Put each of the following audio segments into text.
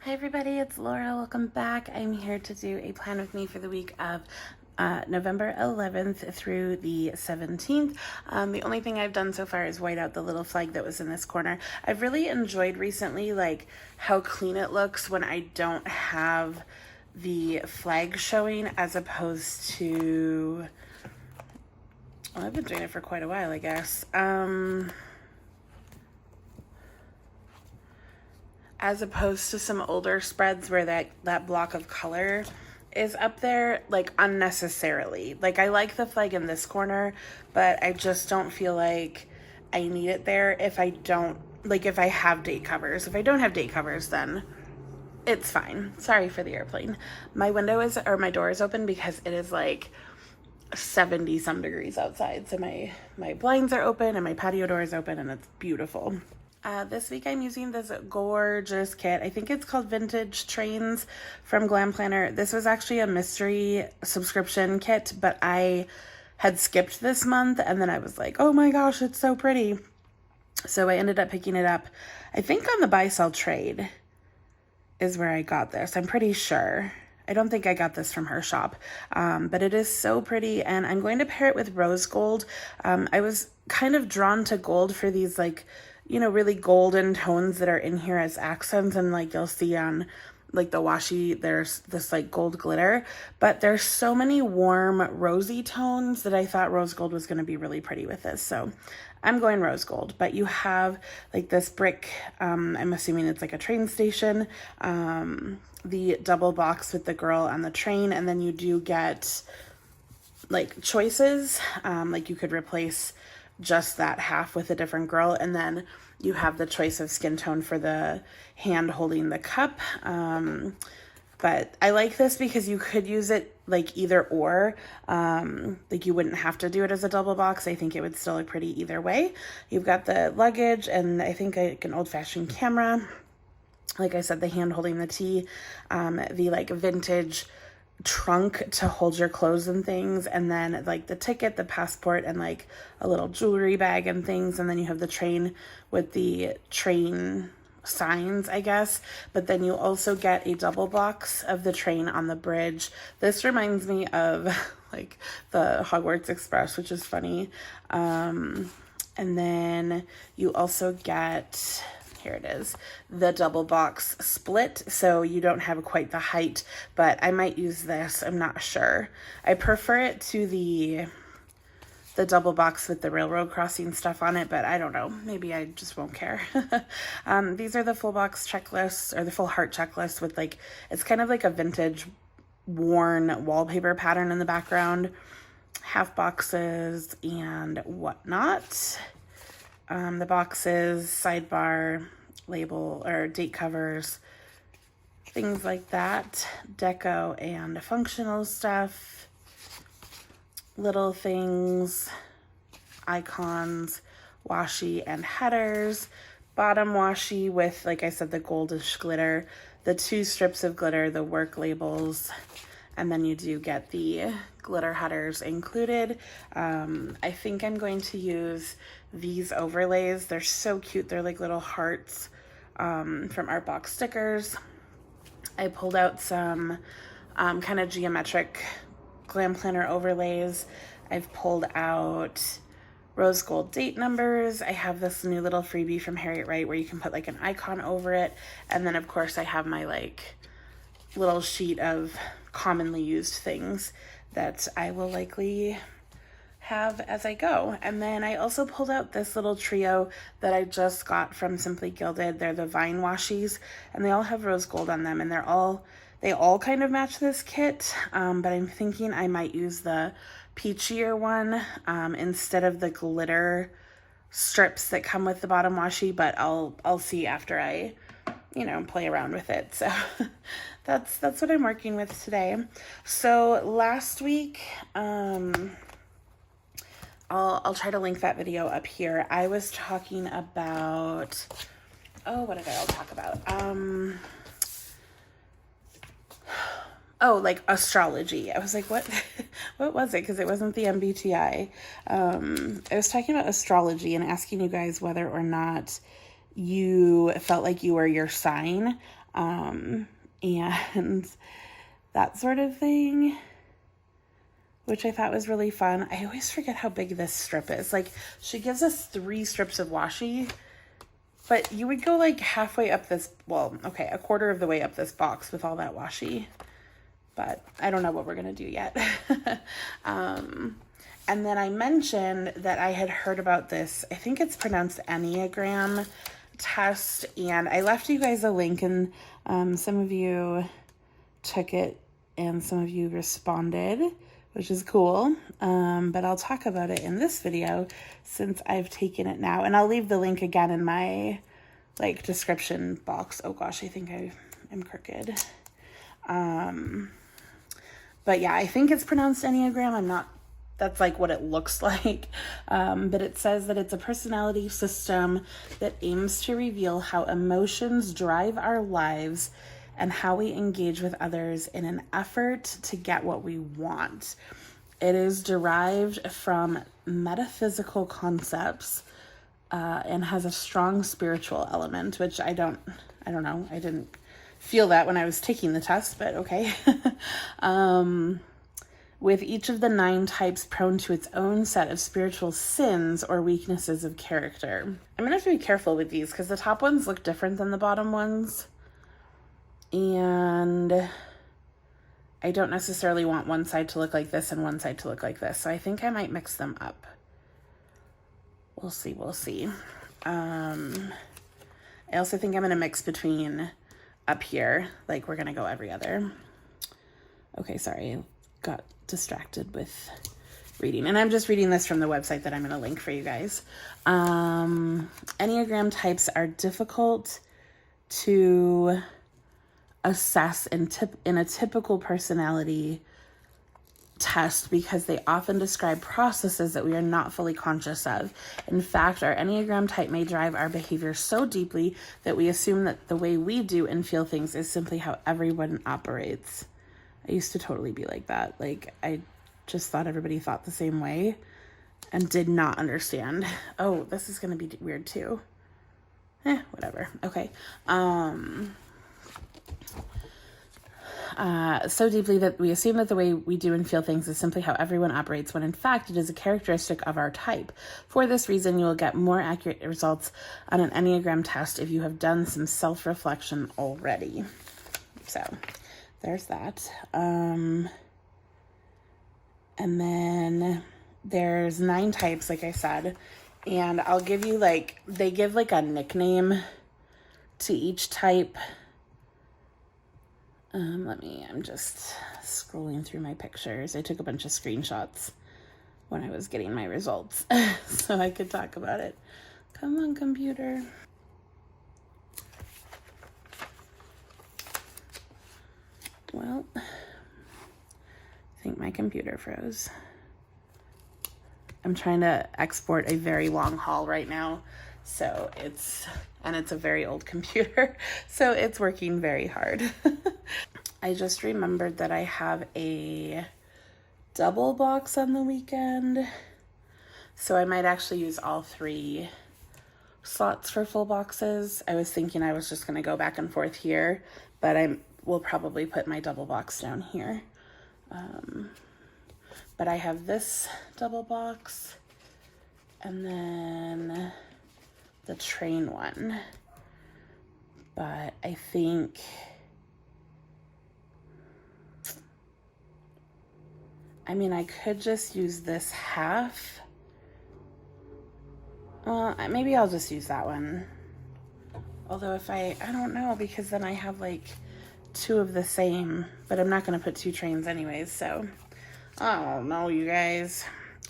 Hi everybody, it's Laura. Welcome back. I'm here to do a plan with me for the week of November 11th through the 17th. The only thing I've done so far is white out the little flag that was in this corner. I've really enjoyed recently like how clean it looks when I don't have the flag showing, as opposed to, well, I've been doing it for quite a while, I guess. As opposed to some older spreads where that block of color is up there, like, unnecessarily. Like, I like the flag in this corner, but I just don't feel like I need it there if I don't, like, if I have date covers. If I don't have date covers, then it's fine. Sorry for the airplane. My door is open because it is like 70 some degrees outside. So my blinds are open and my patio door is open and it's beautiful. This week I'm using this gorgeous kit. I think it's called Vintage Trains from Glam Planner. This was actually a mystery subscription kit, but I had skipped this month and then I was like, oh my gosh, it's so pretty. So I ended up picking it up. I think on the buy sell trade is where I got this. I'm pretty sure. I don't think I got this from her shop, but it is so pretty, and I'm going to pair it with rose gold. I was kind of drawn to gold for these, like, you know, really golden tones that are in here as accents, and like you'll see on like the washi, there's this like gold glitter, but there's so many warm rosy tones that I thought rose gold was going to be really pretty with this. So I'm going rose gold. But you have like this brick, I'm assuming it's like a train station, the double box with the girl on the train, and then you do get like choices, like you could replace just that half with a different girl, and then you have the choice of skin tone for the hand holding the cup. But I like this because you could use it like either or, like you wouldn't have to do it as a double box. I think it would still look pretty either way. You've got the luggage and I think like an old-fashioned camera. Like I said, the hand holding the tea, the like vintage trunk to hold your clothes and things, and then like the ticket, the passport, and like a little jewelry bag and things, and then you have the train with the train signs, I guess. But then you also get a double box of the train on the bridge. This reminds me of like the Hogwarts Express, which is funny. And then you also get, here it is, the double box split, so you don't have quite the height, but I might use this, I'm not sure. I prefer it to the double box with the railroad crossing stuff on it, but I don't know, maybe I just won't care. These are the full box checklists, or the full heart checklist with like, it's kind of like a vintage worn wallpaper pattern in the background, half boxes and whatnot. The boxes, sidebar, label, or date covers, things like that, deco and functional stuff, little things, icons, washi and headers, bottom washi with, like I said, the goldish glitter, the 2 strips of glitter, the work labels, and then you do get the glitter headers included. I think I'm going to use these overlays. They're so cute. They're like little hearts from Artbox stickers. I pulled out some kind of geometric Glam Planner overlays. I've pulled out rose gold date numbers. I have this new little freebie from Harriet Wright where you can put like an icon over it. And then of course I have my like little sheet of commonly used things that I will likely have as I go. And then I also pulled out this little trio that I just got from Simply Gilded. They're the Vine washies, and they all have rose gold on them, and they all kind of match this kit, but I'm thinking I might use the peachier one instead of the glitter strips that come with the bottom washi, but I'll see after I, you know, play around with it. So that's what I'm working with today. So last week, I'll try to link that video up here. I was talking about, oh, what did I all talk about? Oh, like astrology. I was like, what was it? Because it wasn't the MBTI. I was talking about astrology and asking you guys whether or not you felt like you were your sign. and that sort of thing, which I thought was really fun. I always forget how big this strip is. Like, she gives us 3 strips of washi, but you would go like halfway up this, well, okay, a quarter of the way up this box with all that washi, but I don't know what we're going to do yet. And then I mentioned that I had heard about this, I think it's pronounced Enneagram test, and I left you guys a link, and some of you took it and some of you responded, which is cool. But I'll talk about it in this video since I've taken it now, and I'll leave the link again in my like description box. Oh gosh, I think I am crooked. But yeah, I think it's pronounced Enneagram. I'm not, that's like what it looks like. But it says that it's a personality system that aims to reveal how emotions drive our lives and how we engage with others in an effort to get what we want. It is derived from metaphysical concepts and has a strong spiritual element, which I don't know. I didn't feel that when I was taking the test, but okay. With each of the 9 types prone to its own set of spiritual sins or weaknesses of character. I'm gonna have to be careful with these because the top ones look different than the bottom ones. And I don't necessarily want one side to look like this and one side to look like this. So I think I might mix them up. We'll see, we'll see. I also think I'm gonna mix between up here, like we're gonna go every other. Okay, sorry, got distracted with reading, and I'm just reading this from the website that I'm gonna link for you guys. Enneagram types are difficult to assess in a typical personality test because they often describe processes that we are not fully conscious of. In fact, our Enneagram type may drive our behavior so deeply that we assume that the way we do and feel things is simply how everyone operates. I used to totally be like that. Like, I just thought everybody thought the same way and did not understand. Oh, this is going to be weird too. Whatever. Okay. So deeply that we assume that the way we do and feel things is simply how everyone operates, when in fact it is a characteristic of our type. For this reason, you will get more accurate results on an Enneagram test if you have done some self-reflection already. So there's that. And then there's 9 types, like I said, and I'll give you they give a nickname to each type. I'm just scrolling through my pictures. I took a bunch of screenshots when I was getting my results so I could talk about it. Come on, computer. Well, I think my computer froze. I'm trying to export a very long haul right now, so it's a very old computer, so it's working very hard. I just remembered that I have a double box on the weekend, so I might actually use all 3 slots for full boxes. I was thinking I was just going to go back and forth here, but I will probably put my double box down here. But I have this double box and then the train one. But I think I could just use this half. Well, maybe I'll just use that one. Although if I don't know, because then I have 2 of the same, but I'm not going to put 2 trains anyways, so I don't know, you guys.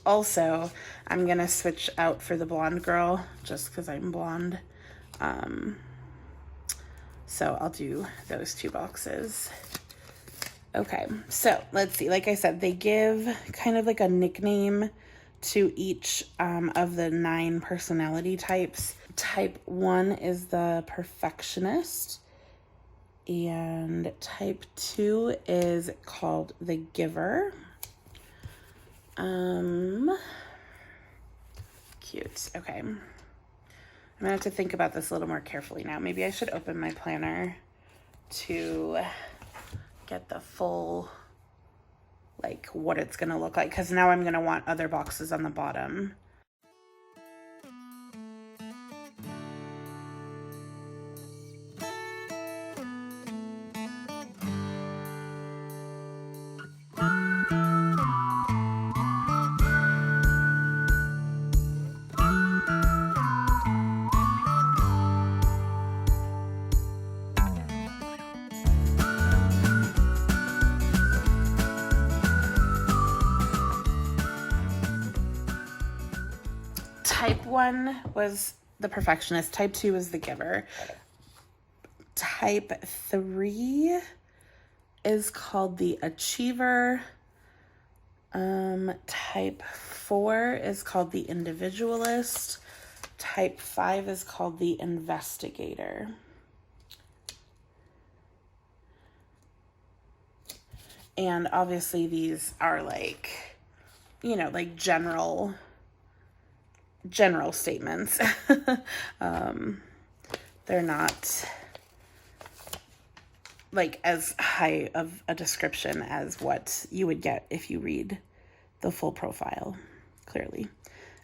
Also, I'm going to switch out for the blonde girl just because I'm blonde. So I'll do those 2 boxes. Okay, so let's see. Like I said, they give kind of a nickname to each of the 9 personality types. Type 1 is the perfectionist, and type 2 is called the giver. Cute. Okay. I'm gonna have to think about this a little more carefully now. Maybe I should open my planner to get the full, like, what it's gonna look like, because now I'm gonna want other boxes on the bottom. Type 1 was the perfectionist. Type 2 is the giver. Type 3 is called the achiever. Type 4 is called the individualist. Type 5 is called the investigator. And obviously these are like, you know, like general statements. They're not like as high of a description as what you would get if you read the full profile. Clearly,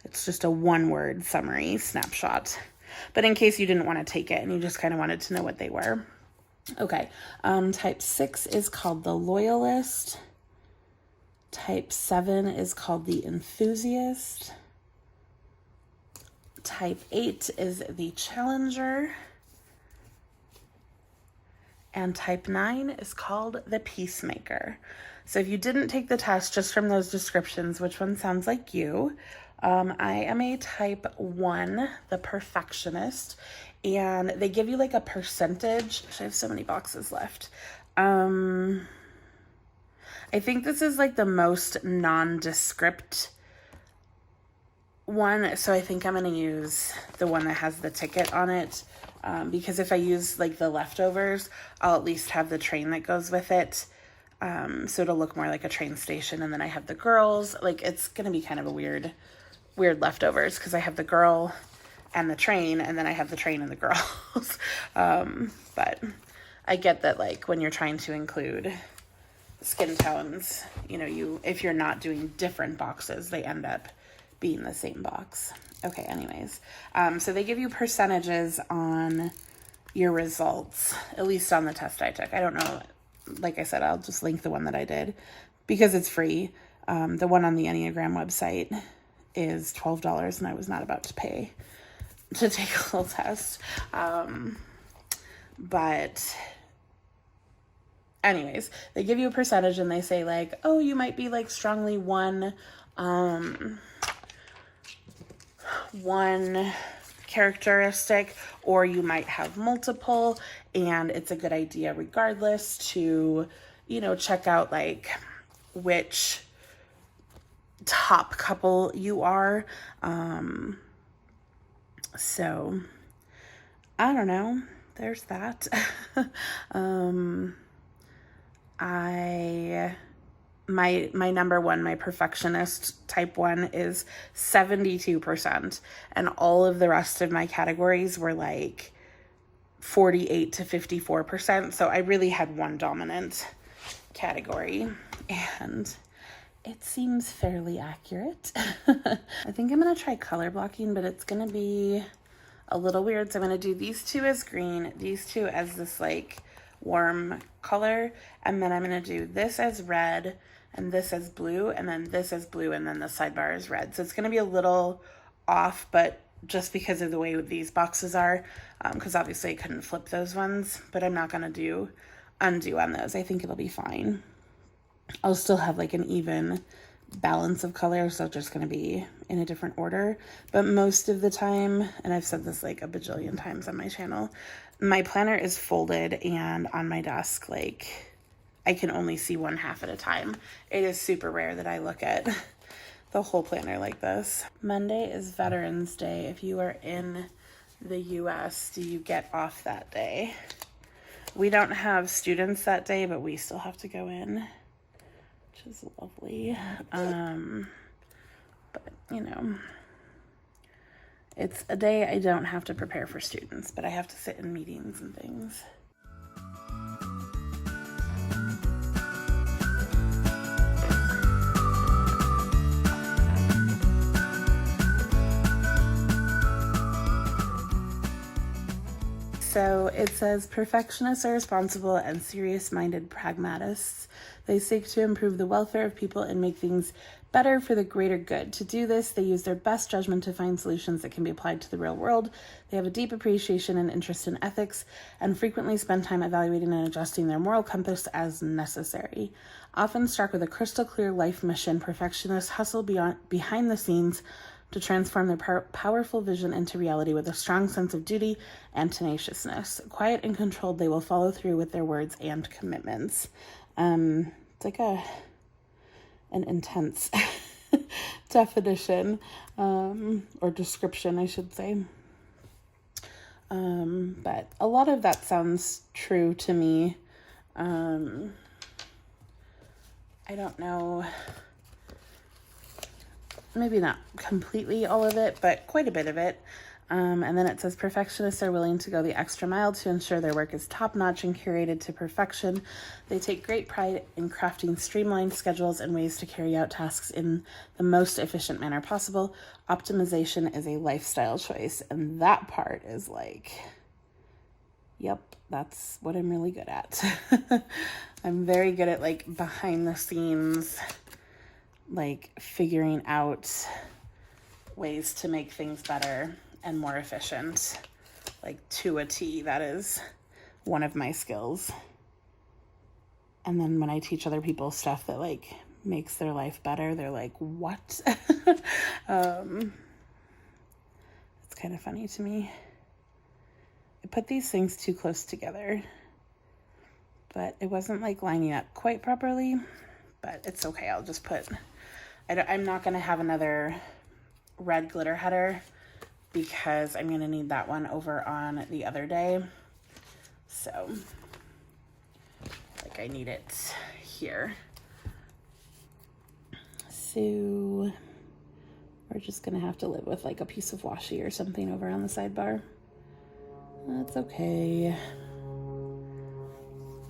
it's just a one-word summary snapshot. But in case you didn't want to take it and you just kind of wanted to know what they were. Okay, type 6 is called the loyalist. Type 7 is called the enthusiast. Type 8 is the challenger. And type 9 is called the peacemaker. So if you didn't take the test just from those descriptions, which one sounds like you? I am a type 1, the perfectionist, and they give you like a percentage. I have so many boxes left. I think this is like the most nondescript one, so I think I'm going to use the one that has the ticket on it, because if I use like the leftovers, I'll at least have the train that goes with it, so it'll look more like a train station. And then I have the girls, like it's going to be kind of a weird leftovers, because I have the girl and the train, and then I have the train and the girls. But I get that, like, when you're trying to include skin tones, you know, if you're not doing different boxes, they end up being the same box. Okay, anyways. So they give you percentages on your results, at least on the test I took. I don't know. Like I said, I'll just link the one that I did because it's free. The one on the Enneagram website is $12, and I was not about to pay to take a little test. But anyways, they give you a percentage and they say like, oh, you might be like strongly one characteristic, or you might have multiple, and it's a good idea regardless to, you know, check out like which top couple you are. So I don't know, there's that. My number one, my perfectionist type 1 is 72%. And all of the rest of my categories were like 48 to 54%. So I really had one dominant category, and it seems fairly accurate. I think I'm going to try color blocking, but it's going to be a little weird. So I'm going to do these two as green, these two as this like warm color, and then I'm going to do this as red, and this as blue, and then this as blue, and then the sidebar is red. So it's going to be a little off, but just because of the way these boxes are, because obviously I couldn't flip those ones, but I'm not going to do undo on those. I think it'll be fine. I'll still have like an even balance of color, so it's just going to be in a different order. But most of the time, and I've said this like a bajillion times on my channel, my planner is folded and on my desk, like I can only see one half at a time. It is super rare that I look at the whole planner like this. Monday is Veterans Day. If you are in the US, do you get off that day? We don't have students that day, but we still have to go in, which is lovely. But you know, it's a day I don't have to prepare for students, but I have to sit in meetings and things. So it says perfectionists are responsible and serious-minded pragmatists. They seek to improve the welfare of people and make things better for the greater good. To do this, they use their best judgment to find solutions that can be applied to the real world. They have a deep appreciation and interest in ethics and frequently spend time evaluating and adjusting their moral compass as necessary. Often struck with a crystal clear life mission, perfectionists hustle behind the scenes to transform their powerful vision into reality with a strong sense of duty and tenaciousness. Quiet and controlled, they will follow through with their words and commitments. It's like an intense definition, or description, I should say. But a lot of that sounds true to me. I don't know, maybe not completely all of it, but quite a bit of it. And then it says perfectionists are willing to go the extra mile to ensure their work is top-notch and curated to perfection. They take great pride in crafting streamlined schedules and ways to carry out tasks in the most efficient manner possible. Optimization is a lifestyle choice, and that part is like, yep, that's what I'm really good at. I'm very good at like behind the scenes, like figuring out ways to make things better and more efficient, like to a T. That is one of my skills. And then when I teach other people stuff that like makes their life better, they're like, what? It's kind of funny to me. I put these things too close together, but it wasn't like lining up quite properly, but it's okay. I'll just put, I'm not going to have another red glitter header because I'm going to need that one over on the other day. So like I need it here. So we're just going to have to live with like a piece of washi or something over on the sidebar. That's okay.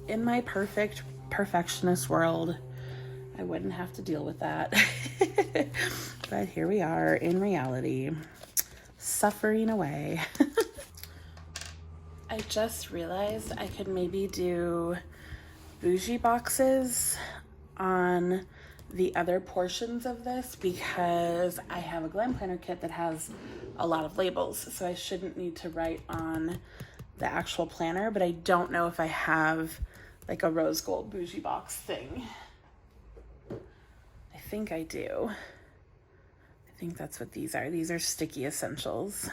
In my perfectionist world, I wouldn't have to deal with that. But here we are in reality, suffering away. I just realized I could maybe do bougie boxes on the other portions of this because I have a Glam planner kit that has a lot of labels, so I shouldn't need to write on the actual planner, but I don't know if I have like a rose gold bougie box thing. I think I do. I think that's what these are. These are sticky essentials.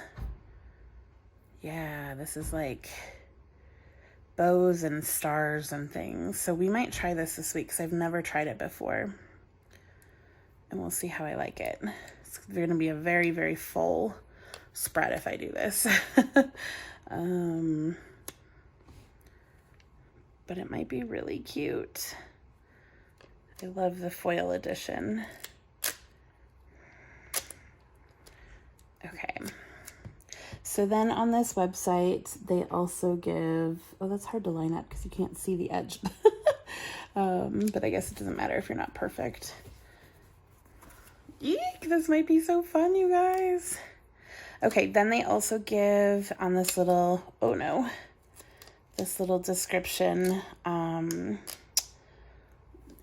Yeah, this is like bows and stars and things. So we might try this week because I've never tried it before. And we'll see how I like it. It's going to be a very, very full spread if I do this. But it might be really cute. I love the foil edition. Okay. So then on this website, they also give, oh, that's hard to line up because you can't see the edge. But I guess it doesn't matter if you're not perfect. Eek, this might be so fun, you guys. Okay, then they also give on this little, oh no, this little description,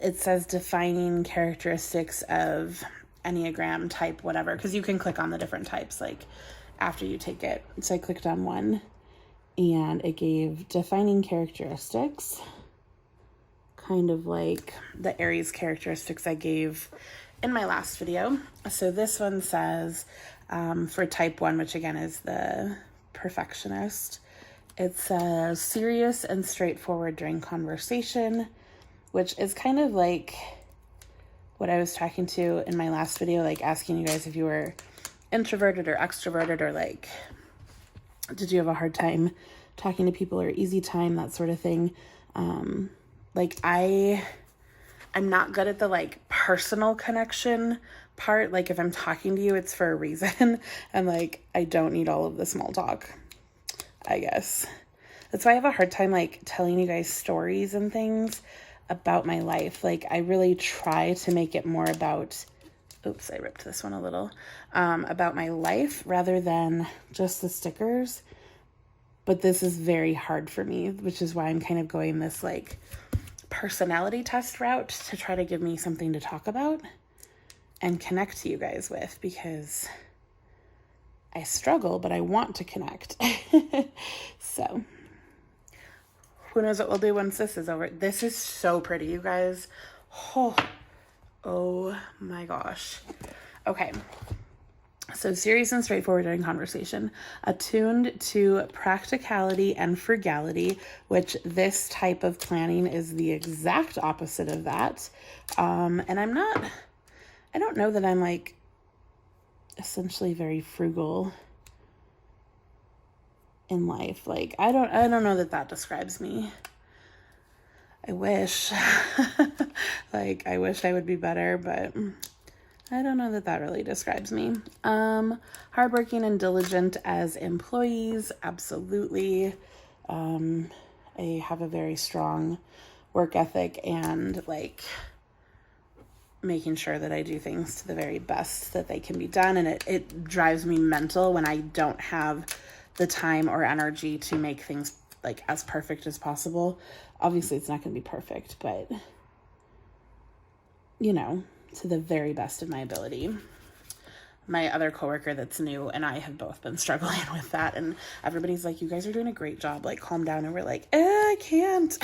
it says defining characteristics of Enneagram type, whatever, because you can click on the different types, like, after you take it. So I clicked on one, and it gave defining characteristics, kind of like the Aries characteristics I gave in my last video. So this one says, for type 1, which again is the perfectionist, it says serious and straightforward during conversation, which is kind of like what I was talking to in my last video, like asking you guys if you were introverted or extroverted, or like, did you have a hard time talking to people or easy time, that sort of thing. Like I'm not good at the like personal connection part. Like if I'm talking to you, it's for a reason. And like, I don't need all of the small talk, I guess. That's why I have a hard time like telling you guys stories and things about my life. Like I really try to make it more about, oops, I ripped this one a little, about my life rather than just the stickers. but this is very hard for me, which is why I'm kind of going this like personality test route to try to give me something to talk about and connect to you guys with, because I struggle, but I want to connect. So who knows what we'll do once this is over. This is so pretty, you guys. Oh my gosh. Okay. So serious and straightforward in conversation, attuned to practicality and frugality, which this type of planning is the exact opposite of that. And I don't know that I'm like essentially very frugal in life. Like, I don't know that describes me. I wish, like, I wish I would be better, but I don't know that really describes me. Hardworking and diligent as employees. Absolutely. I have a very strong work ethic and like making sure that I do things to the very best that they can be done. And it drives me mental when I don't have the time or energy to make things like as perfect as possible. Obviously it's not going to be perfect, but you know, to the very best of my ability. My other coworker that's new and I have both been struggling with that, and everybody's like, you guys are doing a great job, like calm down. And we're like, I can't.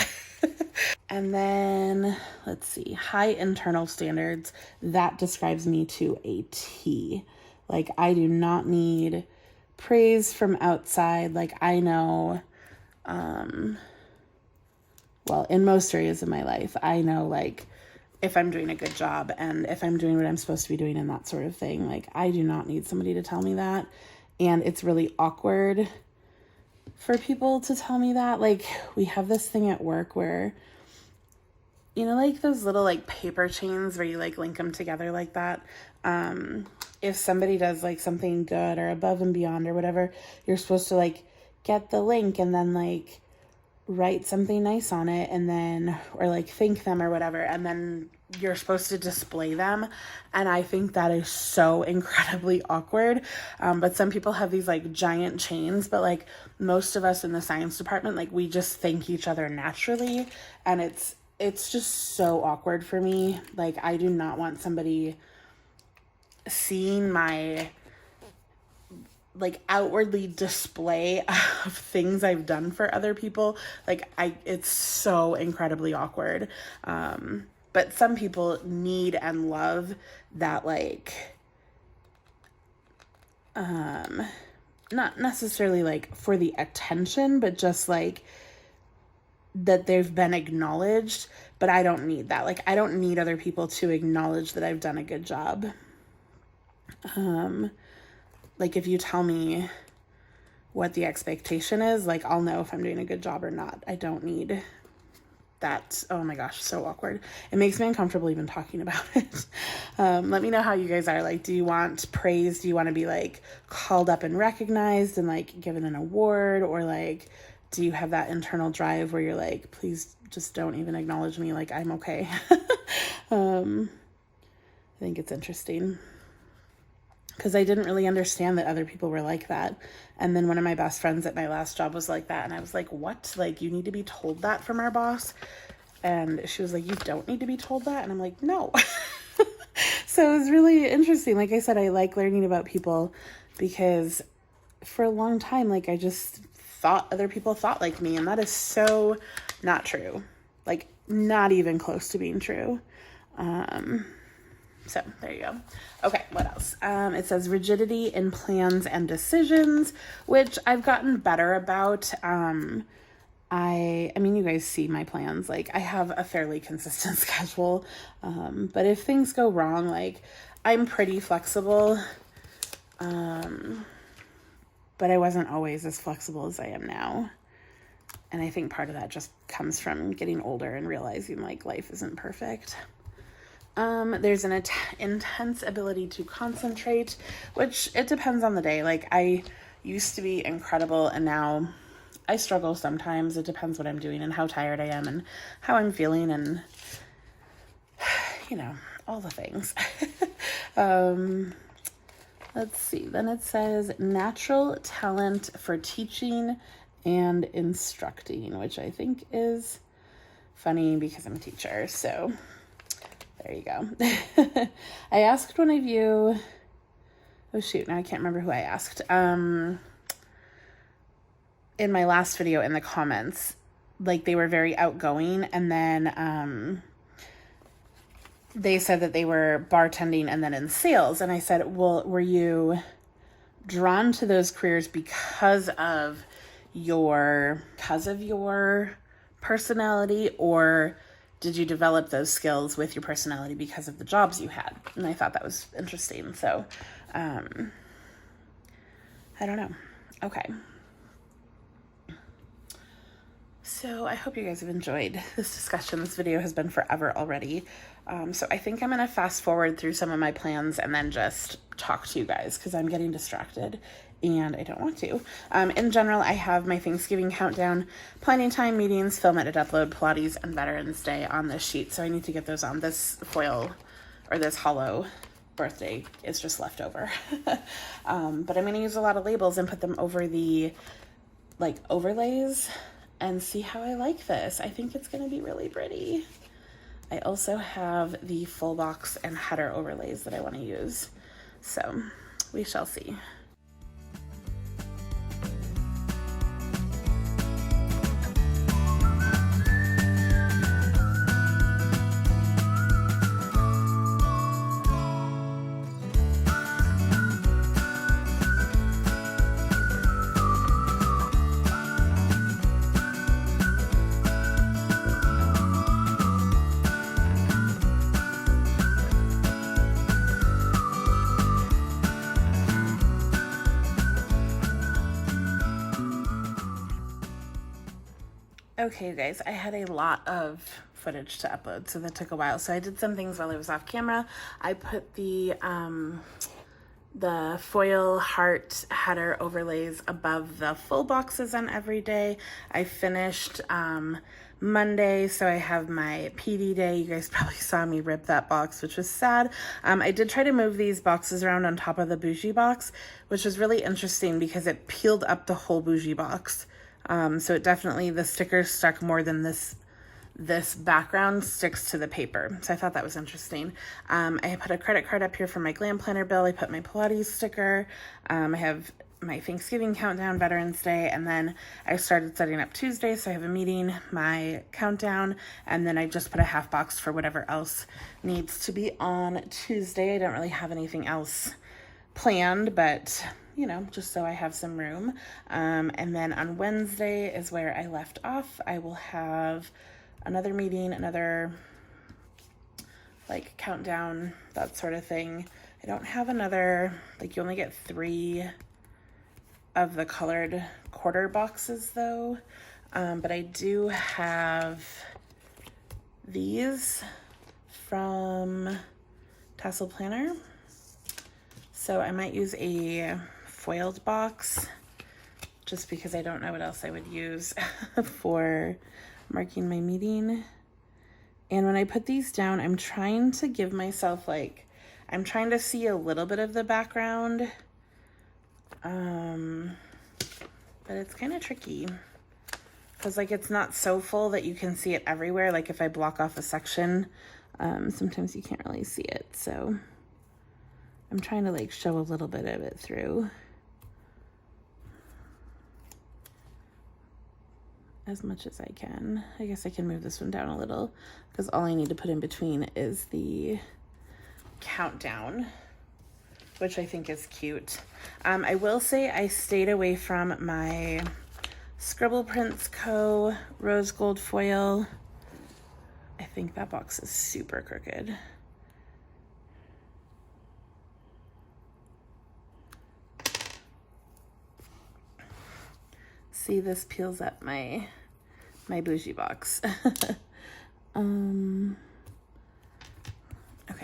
And then let's see, high internal standards. That describes me to a T. Like, I do not need praise from outside. Like, I know, well, in most areas of my life, I know like if I'm doing a good job and if I'm doing what I'm supposed to be doing and that sort of thing. Like, I do not need somebody to tell me that. And it's really awkward for people to tell me that. Like, we have this thing at work where, you know, like those little like paper chains where you like link them together like that. If somebody does like something good or above and beyond or whatever, you're supposed to like get the link and then like write something nice on it, and then, or like thank them or whatever, and then you're supposed to display them. And I think that is so incredibly awkward. But some people have these like giant chains, but like most of us in the science department, like we just thank each other naturally. And it's just so awkward for me. Like, I do not want somebody seeing my like outwardly display of things I've done for other people. Like, it's so incredibly awkward. But some people need and love that, like, not necessarily like for the attention, but just like that they've been acknowledged. But I don't need that. Like, I don't need other people to acknowledge that I've done a good job. Like, if you tell me what the expectation is, like, I'll know if I'm doing a good job or not. I don't need that. Oh my gosh, so awkward. It makes me uncomfortable even talking about it. Let me know how you guys are. Like, do you want praise? Do you want to be like called up and recognized and like given an award? Or like, do you have that internal drive where you're like, please just don't even acknowledge me, like I'm okay? I think it's interesting, because I didn't really understand that other people were like that. And then one of my best friends at my last job was like that. And I was like, what? Like, you need to be told that from our boss? And she was like, you don't need to be told that? And I'm like, no. So it was really interesting. Like I said, I like learning about people, because for a long time, like, I just thought other people thought like me. And that is so not true. Like, not even close to being true. So there you go. Okay, what else? It says rigidity in plans and decisions, which I've gotten better about. I mean, you guys see my plans. Like, I have a fairly consistent schedule. But if things go wrong, like, I'm pretty flexible. But I wasn't always as flexible as I am now. And I think part of that just comes from getting older and realizing like life isn't perfect. There's an intense ability to concentrate, which it depends on the day. Like, I used to be incredible and now I struggle sometimes. It depends what I'm doing and how tired I am and how I'm feeling and, you know, all the things. Let's see. Then it says natural talent for teaching and instructing, which I think is funny because I'm a teacher. So there you go. I asked one of you, oh shoot, now I can't remember who I asked. In my last video in the comments, like they were very outgoing, and then they said that they were bartending and then in sales. And I said, well, were you drawn to those careers because of your personality, or did you develop those skills with your personality because of the jobs you had? And I thought that was interesting. So, I don't know. Okay. So I hope you guys have enjoyed this discussion. This video has been forever already. So I think I'm going to fast forward through some of my plans and then just talk to you guys because I'm getting distracted and I don't want to. In general, I have my Thanksgiving countdown, planning time, meetings, film edit, upload, Pilates, and Veterans Day on this sheet. So I need to get those on. This foil or this hollow birthday is just left over. But I'm going to use a lot of labels and put them over the like overlays and see how I like this. I think it's going to be really pretty. I also have the full box and header overlays that I want to use. So we shall see. Okay, you guys, I had a lot of footage to upload, so that took a while. So I did some things while I was off camera. I put the foil heart header overlays above the full boxes on every day. I finished Monday, so I have my PD day. You guys probably saw me rip that box, which was sad. I did try to move these boxes around on top of the bougie box, which was really interesting because it peeled up the whole bougie box. So it definitely, the stickers stuck more than this background sticks to the paper. So I thought that was interesting. I put a credit card up here for my Glam planner bill. I put my Pilates sticker. I have my Thanksgiving countdown, Veterans Day, and then I started setting up Tuesday. So I have a meeting, my countdown, and then I just put a half box for whatever else needs to be on Tuesday. I don't really have anything else planned, but you know, just so I have some room. And then on Wednesday is where I left off. I will have another meeting, another like countdown, that sort of thing. I don't have another, like you only get 3 of the colored quarter boxes though. But I do have these from Tassel Planner. So I might use a foiled box just because I don't know what else I would use for marking my meeting. And when I put these down, I'm trying to give myself like, I'm trying to see a little bit of the background. But it's kind of tricky because like it's not so full that you can see it everywhere. Like if I block off a section, sometimes you can't really see it. So I'm trying to like show a little bit of it through as much as I can. I guess I can move this one down a little because all I need to put in between is the countdown, which I think is cute. I will say I stayed away from my Scribble Prints Co. rose gold foil. I think that box is super crooked. See, this peels up my bougie box. Okay, I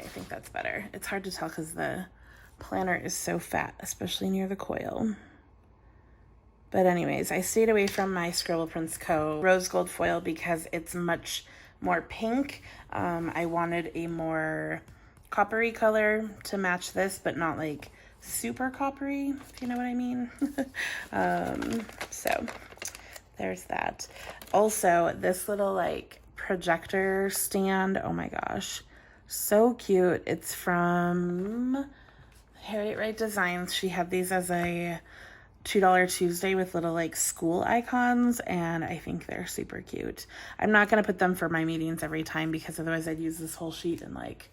think that's better. It's hard to tell because the planner is so fat, especially near the coil. But anyways, I stayed away from my Scribble Prints Co. rose gold foil because it's much more pink. I wanted a more coppery color to match this, but not like super coppery, if you know what I mean. So there's that. Also, this little like projector stand, oh my gosh, so cute. It's from Harriet Wright Designs. She had these as a $2 Tuesday with little like school icons, and I think they're super cute. I'm not going to put them for my meetings every time because otherwise I'd use this whole sheet in like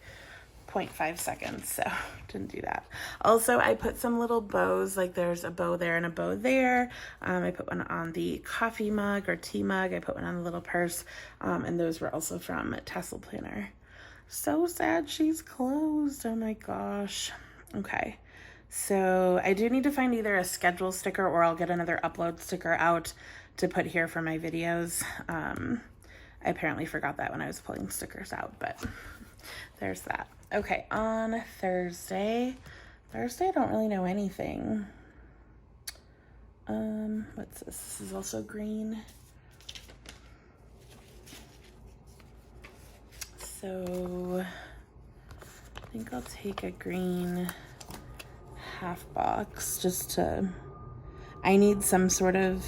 0.5 seconds, so didn't do that. Also, I put some little bows, like there's a bow there and a bow there. I put one on the coffee mug or tea mug. I put one on the little purse, and those were also from Tassel Planner. So sad she's closed. Oh my gosh. Okay. So I do need to find either a schedule sticker or I'll get another upload sticker out to put here for my videos. I apparently forgot that when I was pulling stickers out, but there's that. Okay, on Thursday, I don't really know anything. What's this? This is also green. So I think I'll take a green half box just to, I need some sort of,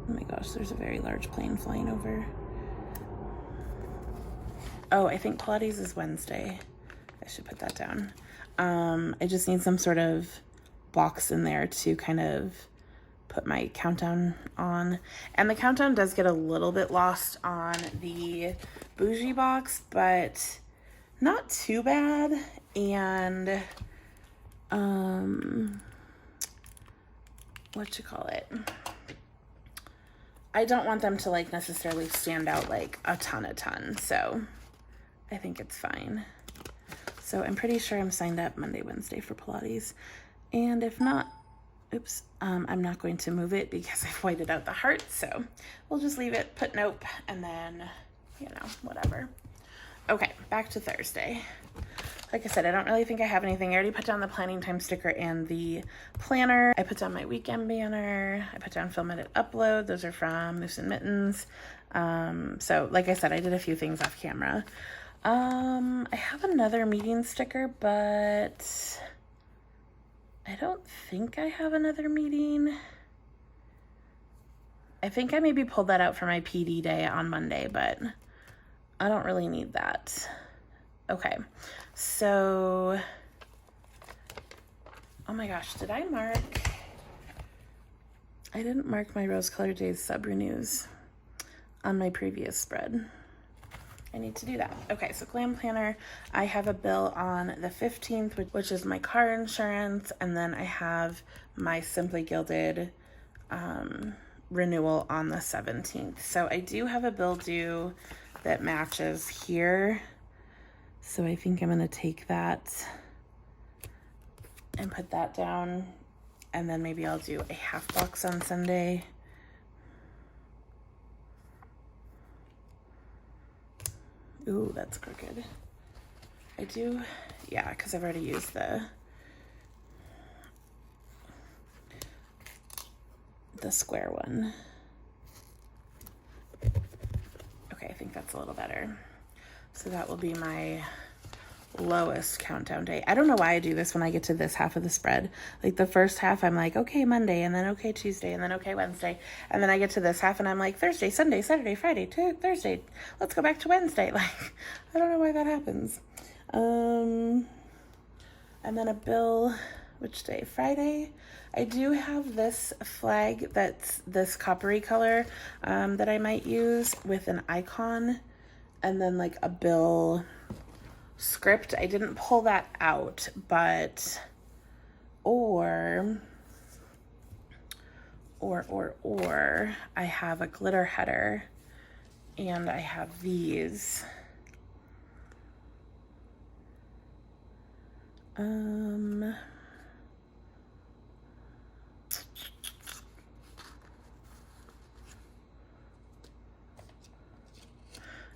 oh my gosh, there's a very large plane flying over. Oh, I think Pilates is Wednesday. I should put that down. I just need some sort of box in there to kind of put my countdown on. And the countdown does get a little bit lost on the bougie box, but not too bad. And what you call it? I don't want them to like necessarily stand out like a ton, so I think it's fine. So I'm pretty sure I'm signed up Monday, Wednesday for Pilates. And if not, oops, I'm not going to move it because I've whited out the heart. So we'll just leave it, put nope, and then, you know, whatever. Okay, back to Thursday. Like I said, I don't really think I have anything. I already put down the planning time sticker and the planner. I put down my weekend banner. I put down film edit upload. Those are from Moose and Mittens. So like I said, I did a few things off camera. I have another meeting sticker, but I don't think I have another meeting. I think I maybe pulled that out for my PD day on Monday, but I don't really need that. Okay, so, oh my gosh, did I mark? I didn't mark my Rose Colored Days sub-renews on my previous spread. I need to do that. Okay, so Glam Planner, I have a bill on the 15th, which is my car insurance, and then I have my Simply Gilded renewal on the 17th. So I do have a bill due that matches here. So I think I'm gonna take that and put that down, and then maybe I'll do a half box on Sunday. Ooh, that's crooked. I do, yeah, because I've already used the square one. Okay, I think that's a little better. So that will be my lowest countdown day. I don't know why I do this when I get to this half of the spread. Like the first half, I'm like, okay, Monday, and then okay, Tuesday, and then okay, Wednesday. And then I get to this half and I'm like, Thursday, Sunday, Saturday, Friday, Thursday. Let's go back to Wednesday. Like, I don't know why that happens. And then a bill, which day? Friday. I do have this flag that's this coppery color that I might use with an icon, and then like a bill script. I didn't pull that out, but or I have a glitter header, and I have these.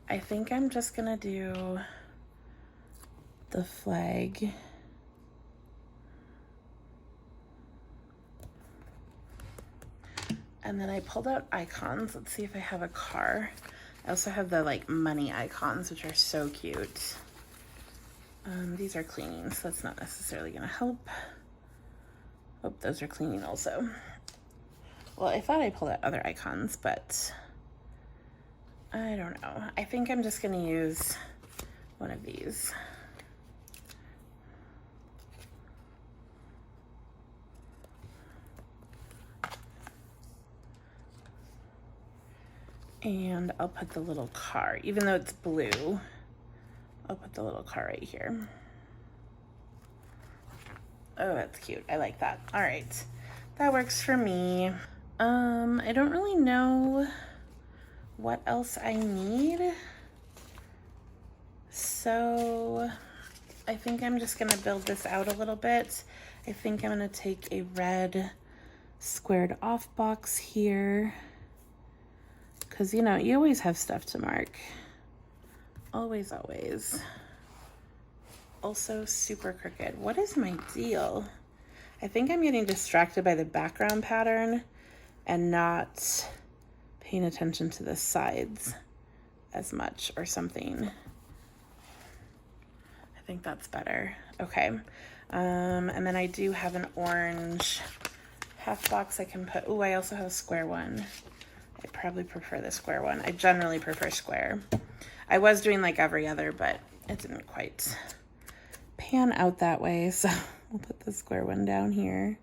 I think I'm just gonna do the flag. And then I pulled out icons. Let's see if I have a car. I also have the like money icons, which are so cute. These are cleaning, so that's not necessarily gonna help. Oh, those are cleaning also. Well, I thought I pulled out other icons, but I don't know. I think I'm just going to use one of these. And I'll put the little car, even though it's blue, I'll put the little car right here. Oh, that's cute. I like that. All right. That works for me. I don't really know what else I need. So I think I'm just gonna build this out a little bit. I think I'm gonna take a red squared off box here, because you know, you always have stuff to mark. Always, always. Also super crooked. What is my deal? I think I'm getting distracted by the background pattern and not paying attention to the sides as much or something. I think that's better. Okay. And then I do have an orange half box I can put. Oh, I also have a square one. I probably prefer the square one. I generally prefer square. I was doing like every other, but it didn't quite pan out that way. So we'll put the square one down here.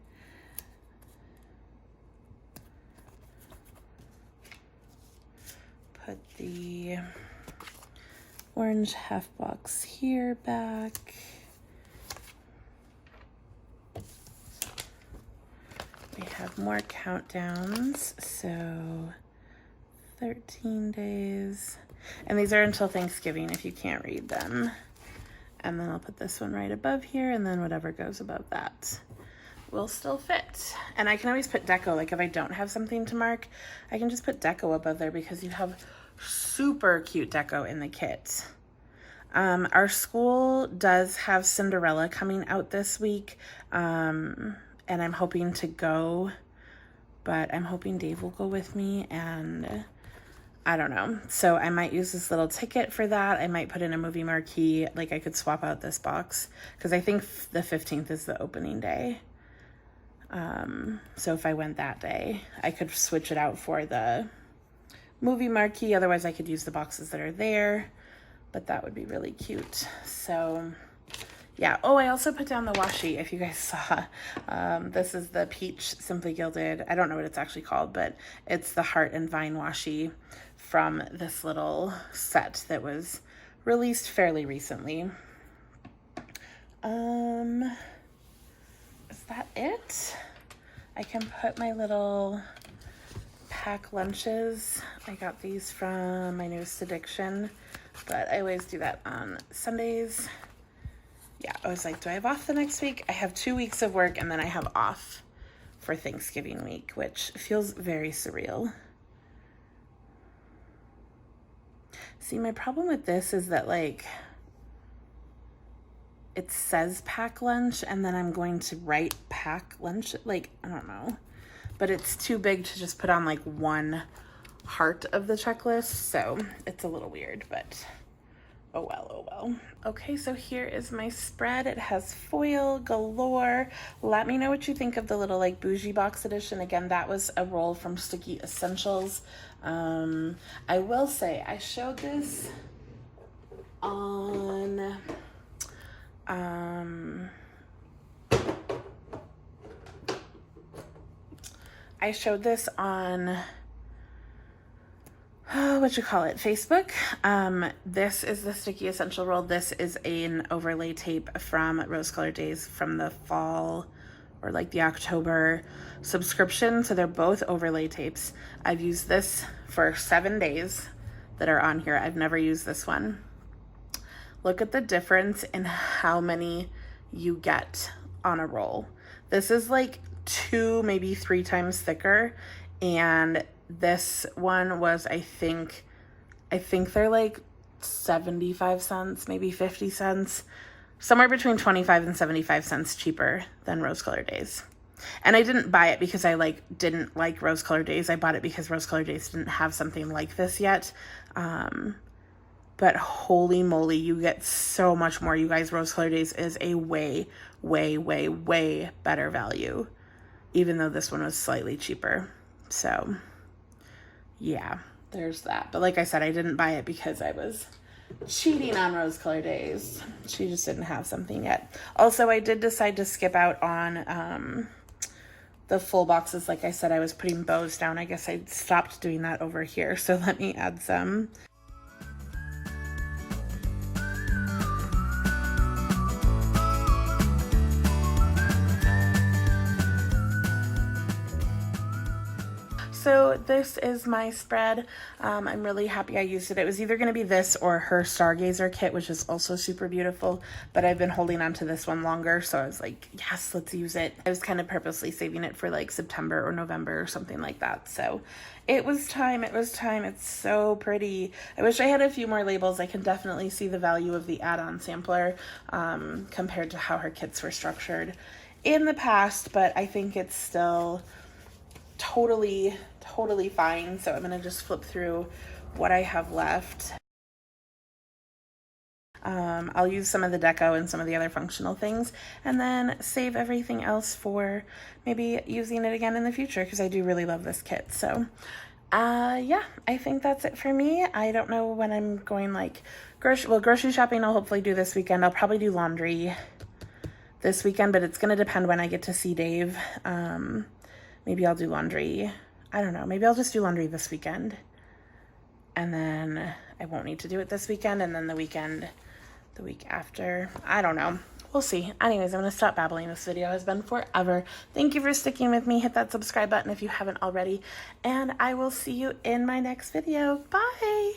Put the orange half box here back. We have more countdowns, so 13 days. And these are until Thanksgiving if you can't read them. And then I'll put this one right above here, and then whatever goes above that will still fit. And I can always put deco, like if I don't have something to mark, I can just put deco above there because you have super cute deco in the kit. Our school does have Cinderella coming out this week, and I'm hoping to go, but I'm hoping Dave will go with me, and I don't know. So I might use this little ticket for that. I might put in a movie marquee. Like I could swap out this box because I think the 15th is the opening day. So if I went that day, I could switch it out for the movie marquee. Otherwise I could use the boxes that are there, but that would be really cute. So yeah. Oh, I also put down the washi, if you guys saw. This is the Peach Simply Gilded. I don't know what it's actually called, but it's the Heart and Vine washi from this little set that was released fairly recently. Is that it? I can put my little pack lunches. I got these from my newest addiction, but I always do that on Sundays. Yeah, I was like, do I have off the next week? I have 2 weeks of work and then I have off for Thanksgiving week, which feels very surreal. See, my problem with this is that like it says pack lunch and then I'm going to write pack lunch. Like, I don't know, but it's too big to just put on like one heart of the checklist. So it's a little weird, but oh well, oh well. Okay, so here is my spread. It has foil galore. Let me know what you think of the little like bougie box edition. Again, that was a roll from Sticky Essentials. I will say I showed this on Facebook. This is the Sticky Essential Roll. This is an overlay tape from Rose Colored Days from the fall or like the October subscription. So they're both overlay tapes. I've used this for 7 days that are on here. I've never used this one. Look at the difference in how many you get on a roll. This is like 2, maybe 3 times thicker, and this one was, I think they're like 75 cents, maybe 50 cents, somewhere between 25 and 75 cents cheaper than Rose Colored Days. And I didn't buy it because I didn't like Rose Colored Days. I bought it because Rose Colored Days didn't have something like this yet. But holy moly, you get so much more. You guys, Rose Colored Days is a way, way, way, way better value, even though this one was slightly cheaper. So yeah, there's that. But like I said, I didn't buy it because I was cheating on rose color days. She just didn't have something yet. Also, I did decide to skip out on the full boxes. Like I said, I was putting bows down. I guess I stopped doing that over here. So let me add some. So this is my spread. I'm really happy I used it. It was either going to be this or her Stargazer kit, which is also super beautiful, but I've been holding on to this one longer, so I was like, yes, let's use it. I was kind of purposely saving it for like September or November or something like that. So it was time. It was time. It's so pretty. I wish I had a few more labels. I can definitely see the value of the add-on sampler compared to how her kits were structured in the past, but I think it's still totally fine. So I'm gonna just flip through what I have left. I'll use some of the deco and some of the other functional things, and then save everything else for maybe using it again in the future, because I do really love this kit. So yeah, I think that's it for me. I don't know when I'm going, like, grocery shopping I'll hopefully do this weekend. I'll probably do laundry this weekend, but it's gonna depend when I get to see Dave. Maybe I'll do laundry. I don't know. Maybe I'll just do laundry this weekend. And then I won't need to do it this weekend. And then the week after. I don't know. We'll see. Anyways, I'm going to stop babbling. This video has been forever. Thank you for sticking with me. Hit that subscribe button if you haven't already. And I will see you in my next video. Bye.